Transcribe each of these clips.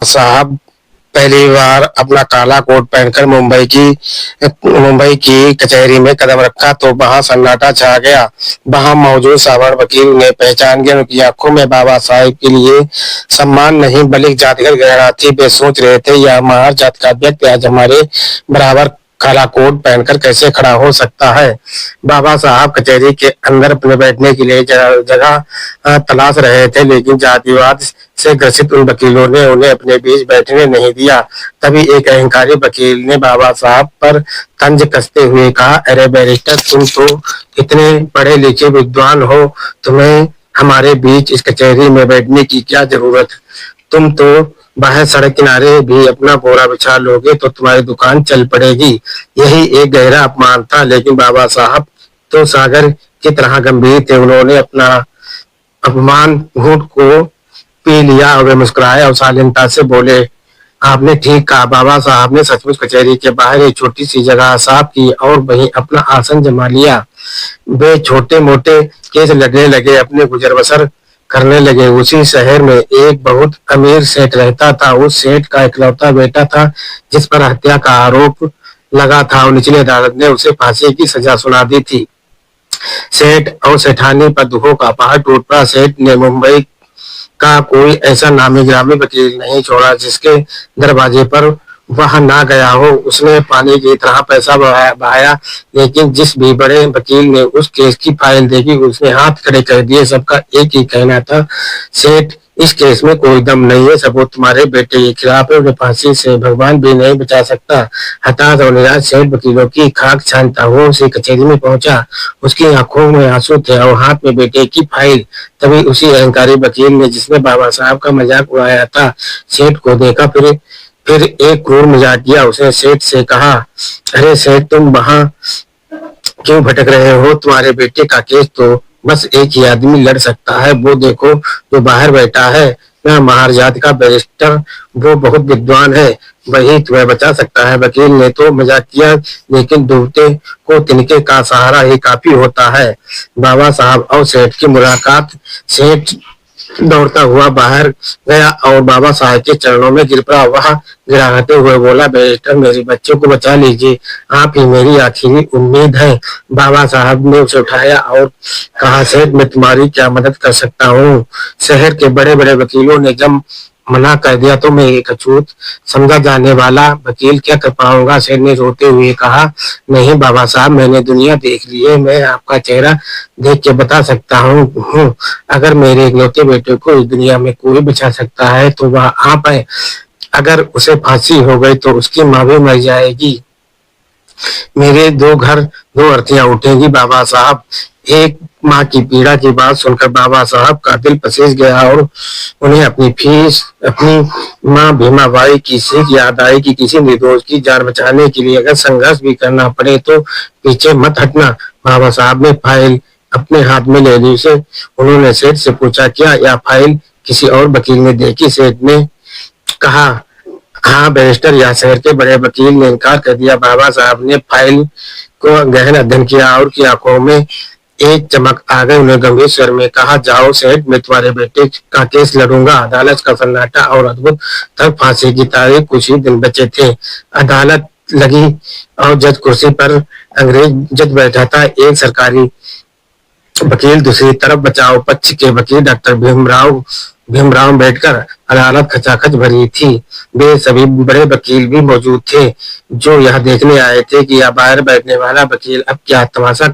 साहब पहली बार अपना काला कोट पहनकर मुंबई की कचहरी में कदम रखा तो वहां सन्नाटा छा गया। वहां मौजूद साधारण वकील ने पहचान गया, उनकी आंखों में बाबा साहब के लिए सम्मान नहीं बल्कि जातिगत गहरा थी। वे सोच रहे थे, यह महार जात का व्यक्ति आज हमारे बराबर काला कोट पहनकर कैसे खड़ा हो सकता है। बाबा साहब कचहरी के अंदर अपने बैठने के लिए जगह तलाश रहे थे, लेकिन जातिवाद से ग्रसित उन वकीलों ने उन्हें अपने बीच बैठने नहीं दिया। तभी एक अहंकारी वकील ने बाबा साहब पर तंज कसते हुए कहा, अरे बैरिस्टर, तुम तो इतने पढ़े लिखे विद्वान हो, तुम्हें हमारे बीच इस कचहरी में बैठने की क्या जरूरत। तुम तो बाहर सड़क किनारे भी अपना बोरा बिछा लोगे तो तुम्हारी दुकान चल पड़ेगी। यही एक गहरा अपमान था, लेकिन बाबा साहब तो सागर की तरह गंभीर थे। उन्होंने अपना अपमान घूंट को पी लिया और वे मुस्कुराए और शालीनता से बोले, आपने ठीक कहा। बाबा साहब ने सचमुच कचहरी के बाहर एक छोटी सी जगह साफ की और वहीं अपना आसन जमा लिया। वे छोटे मोटे केस लड़ने लगे, अपने गुजर बसर करने लगे। उसी शहर में एक बहुत अमीर सेठ रहता था। उस सेठ का इकलौता बेटा था जिस पर हत्या का आरोप लगा था और निचली अदालत ने उसे फांसी की सजा सुना दी थी। सेठ और सेठानी पर दुखों का पहाड़ टूट पड़ा। सेठ ने मुंबई का कोई ऐसा नामी गिरामी वकील नहीं छोड़ा जिसके दरवाजे पर वह ना गया हो। उसने पानी की तरह पैसा बहाया, लेकिन जिस भी बड़े वकील ने उस केस की फाइल देखी उसने हाथ खड़े कर दिए। सबका एक ही कहना था, सेठ, इस केस में कोई दम नहीं है, सबूत तुम्हारे बेटे के खिलाफ है, उन्हें फांसी से भगवान भी नहीं बचा सकता। हताश और निराश सेठ वकीलों की खाक छानता हुआ उसी कचहरी में पहुंचा। उसकी आंखों में आंसू थे और हाथ में बेटे की फाइल। तभी उसी अहंकारी वकील ने, जिसने बाबा साहब का मजाक उड़ाया था, सेठ को देखा। फिर एक क्रूर मजाक किया। उसने सेठ से कहा, अरे सेठ, तुम वहां क्यों भटक रहे हो? तुम्हारे बेटे का केस तो बस एक ही आदमी लड़ सकता है, वो देखो जो बाहर बैठा है, वह महार जात का बैरिस्टर, वो बहुत विद्वान है, वही तुम्हें बचा सकता है। वकील ने तो मजाक किया, लेकिन डूबते को तिनके का सहारा ही काफी होता है। बाबा साहब और सेठ की मुलाकात। सेठ दौड़ता हुआ बाहर गया और बाबा साहब के चरणों में गिर पड़ा। वह गिड़ाते हुए बोला, बैरिस्टर, मेरे बच्चे को बचा लीजिए, आप ही मेरी आखिरी उम्मीद है। बाबा साहब ने उसे उठाया और कहा, सेठ, मैं तुम्हारी क्या मदद कर सकता हूँ? शहर के बड़े बड़े वकीलों ने जब मना कर दिया तो मैं एक अछूत समझा जाने वाला वकील क्या कर पाऊंगा? सेठ ने रोते हुए कहा, नहीं बाबा साहब, मैंने दुनिया देख ली है, मैं आपका चेहरा देख के बता सकता हूँ। अगर मेरे इकलौते बेटे को इस दुनिया में कोई बचा सकता है तो वह आप है। अगर उसे फांसी हो गई तो उसकी माँ भी मर जाएगी, मेरे दो घर दो अर्थियां उठेंगी। बाबा साहब, एक माँ की पीड़ा की बात सुनकर बाबा साहब का दिल पसीज गया और उन्हें अपनी माँ भीमाबाई की सीख याद आई कि किसी निर्दोष की जान बचाने के लिए अगर संघर्ष भी करना पड़े तो पीछे मत हटना। बाबा साहब ने फाइल अपने हाथ में ले ली। उन्होंने सेठ से पूछा, क्या यह फाइल किसी और वकील ने देखी? सेठ ने कहा, हाँ बैरिस्टर, यह शहर के बड़े वकील ने इनकार कर दिया। बाबा साहब ने फाइल को गहन अध्ययन किया और की आंखों में एक चमक आ गई। उन्हें गंभीर स्वर में कहा, जाओ सेठ, मैं तुम्हारे बेटे का केस लड़ूंगा। अदालत का सन्नाटा और अद्भुत तक फांसी की तारीख कुछ ही दिन बचे थे। अदालत लगी और जज कुर्सी पर अंग्रेज जज बैठा था। एक सरकारी वकील, दूसरी तरफ बचाव पक्ष के वकील डॉक्टर भीमराव बैठकर। अदालत खचाखच भरी थी। वे सभी बड़े वकील भी मौजूद थे जो यह देखने आए थे कि यह बाहर बैठने वाला वकील अब क्या तमाशा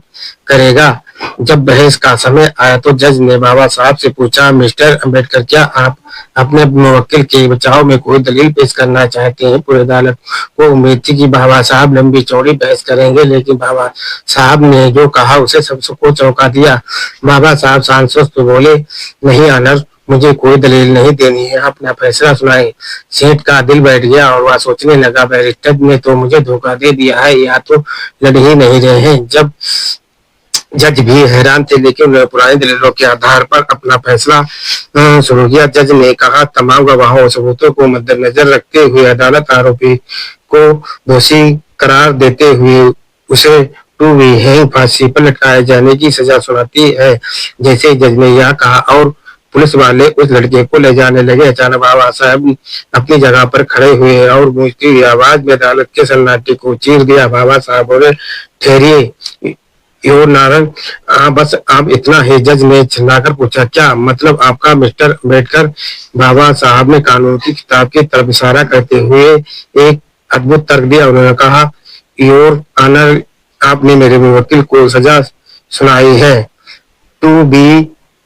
करेगा। जब बहस का समय आया तो जज ने बाबा साहब से पूछा, मिस्टर अम्बेडकर, क्या आप अपने मुवक्किल के बचाव में कोई दलील पेश करना चाहते हैं? पूरी अदालत को उम्मीद थी कि बाबा साहब लंबी चौड़ी बहस करेंगे, लेकिन बाबा साहब ने जो कहा उसे सबको चौंका दिया। बाबा साहब शांत बोले, नहीं ऑनर, मुझे कोई दलील नहीं देनी है, अपना फैसला सुनाए। सेठ का दिल बैठ गया और वह सोचने लगा, बैरिस्टर ने तो मुझे धोखा दे दिया है, या तो लड़ ही नहीं रहे हैं। जब जज भी हैरान थे, लेकिन उन्होंने पुरानी दलीलों के आधार पर अपना फैसला शुरू किया। जज ने कहा, तमाम गवाहों और सबूतों को मद्देनजर रखते हुए अदालत आरोपी को दोषी करार देते हुए उसे टू वी हैंग फांसी पर लटकाए जाने की सजा सुनाती है। जैसे जज ने यह कहा और पुलिस वाले उस लड़के को ले जाने लगे। अचानक बाबा साहब अपनी जगह पर खड़े हुए और गूंजती हुई आवाज में अदालत के सन्नाटे को चीर दिया। बाबा साहब बोले, ठहरिए योर नारंग, बस आप इतना ही। जज ने चिल्लाकर पूछा, क्या मतलब आपका मिस्टर अम्बेडकर? बाबा साहब ने कानून की किताब की तरफ इशारा करते हुए एक अद्भुत तर्क दिया। उन्होंने कहा, योर ऑनर, आपने मेरे मुवक्किल को सजा सुनाई है, टू बी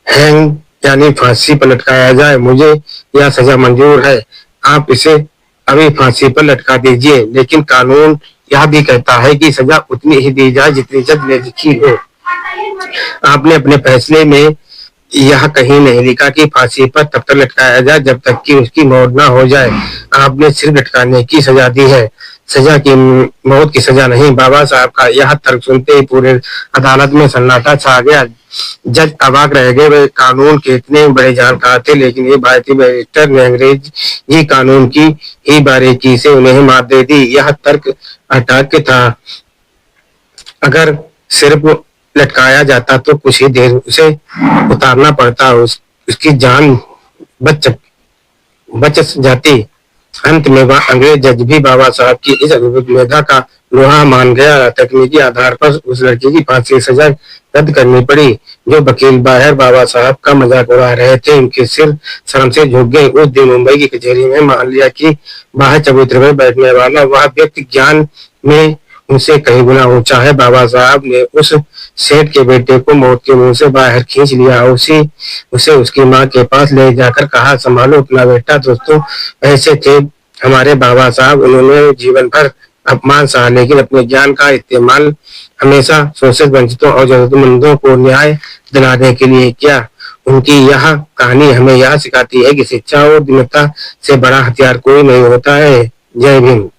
हैंग, यानी फांसी पर लटकाया जाए। मुझे यह सजा मंजूर है, आप इसे अभी फांसी पर लटका दीजिए। लेकिन कानून यह भी कहता है कि सजा उतनी ही दी जाए जितनी जज ने लिखी हो। आपने अपने फैसले में यह कहीं नहीं लिखा कि फांसी पर तब तक लटकाया जाए जब तक कि उसकी मौत ना हो जाए। आपने सिर्फ लटकाने की सजा दी है, सजा की मौत की सजा नहीं। बाबा साहब का यह तर्क सुनते ही पूरे अदालत में सन्नाटा छा गया। जज अवाक रह गए। वे कानून के इतने बड़े जानकार थे, लेकिन ये भारतीय बैरिस्टर ने अंग्रेजी कानून की ही बारीकी से उन्हें मात दे दी। यह तर्क अटक था, अगर सिर्फ लटकाया जाता तो कुछ ही देर उसे उतारना पड़ता, उसकी जान बच जाती। अंत में वह अंग्रेज जज भी बाबा साहब की इस अद्भुत मेधा का लोहा मान गया। तकनीकी आधार पर उस लड़के की फांसी की सजा रद्द करनी पड़ी। जो वकील बाहर बाबा साहब का मजाक उड़ा रहे थे, उनके सिर शर्म से झुक गए। उस दिन मुंबई की कचहरी में मान लिया कि बाहर चबूतरे में बैठने वाला वह व्यक्ति ज्ञान में उनसे कहीं गुना ऊंचा है। बाबा साहब ने उस सेठ के बेटे को मौत के मुंह से बाहर खींच लिया। उसे उसकी माँ के पास ले जाकर कहा, संभालो अपना बेटा। दोस्तों, ऐसे थे हमारे बाबा साहब। उन्होंने जीवन भर अपमान सहा, लेकिन अपने ज्ञान का इस्तेमाल हमेशा शोषित, वंचितों और जरूरतमंदों को न्याय दिलाने के लिए किया। उनकी यह कहानी हमें यह सिखाती है कि शिक्षा और दृढ़ता से बड़ा हथियार कोई नहीं होता है। जय भीम।